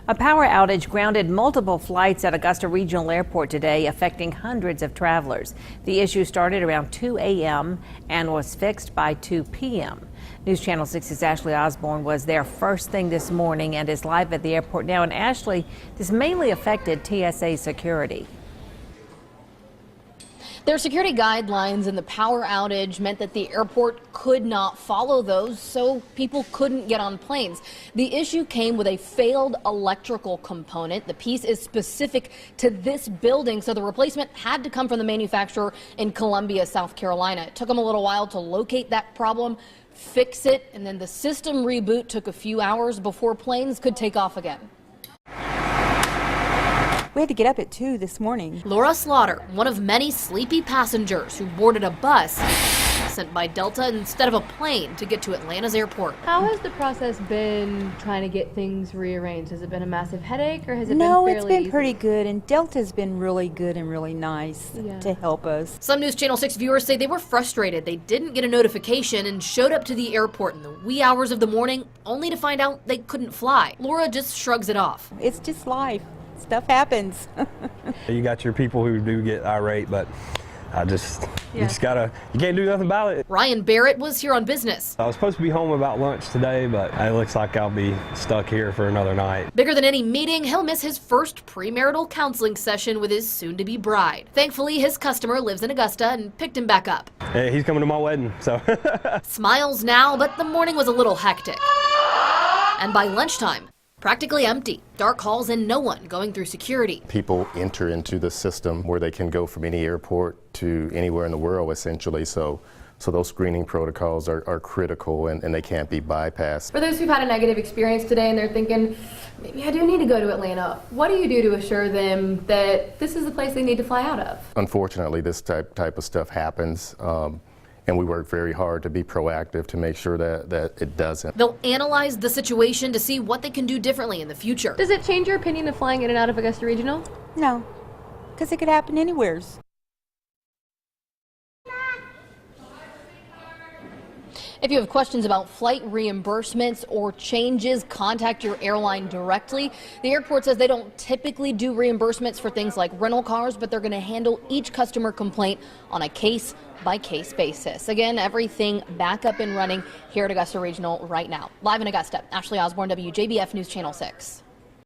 A power outage grounded multiple flights at Augusta Regional Airport today, affecting hundreds of travelers. The issue started around 2 a.m. and was fixed by 2 p.m. News Channel 6's Ashley Osborne was there first thing this morning and is live at the airport now. And Ashley, this mainly affected TSA security. Their security guidelines and the power outage meant that the airport could not follow those, so people couldn't get on planes. The issue came with a failed electrical component. The piece is specific to this building, so the replacement had to come from the manufacturer in Columbia, South Carolina. It took them a little while to locate that problem, fix it, and then the system reboot took a few hours before planes could take off again. We had to get up at 2 this morning. Laura Slaughter, one of many sleepy passengers who boarded a bus sent by Delta instead of a plane to get to Atlanta's airport. How has the process been trying to get things rearranged? Has it been a massive headache or has it No, been fairly it's been easy? pretty good, and Delta's been really good and really nice to help us. Some News Channel 6 viewers say they were frustrated. They didn't get a notification and showed up to the airport in the wee hours of the morning only to find out they couldn't fly. Laura just shrugs it off. It's just life. Stuff happens. You got your people who do get irate, but you just gotta, you can't do nothing about it. Ryan Barrett was here on business. I was supposed to be home about lunch today, but it looks like I'll be stuck here for another night. Bigger than any meeting, he'll miss his first premarital counseling session with his soon-to-be bride. Thankfully, his customer lives in Augusta and picked him back up. Hey, he's coming to my wedding, so. Smiles now, but the morning was a little hectic. And by lunchtime, practically empty. Dark halls and no one going through security. People enter into the system where they can go from any airport to anywhere in the world, essentially. So those screening protocols are critical and they can't be bypassed. For those who've had a negative experience today and they're thinking, maybe I do need to go to Atlanta, what do you do to assure them that this is the place they need to fly out of? Unfortunately, this type of stuff happens. And we work very hard to be proactive to make sure that it doesn't. They'll analyze the situation to see what they can do differently in the future. Does it change your opinion of flying in and out of Augusta Regional? No, because it could happen anywhere. If you have questions about flight reimbursements or changes, contact your airline directly. The airport says they don't typically do reimbursements for things like rental cars, but they're going to handle each customer complaint on a case-by-case basis. Again, everything back up and running here at Augusta Regional right now. Live in Augusta, Ashley Osborne, WJBF News Channel 6.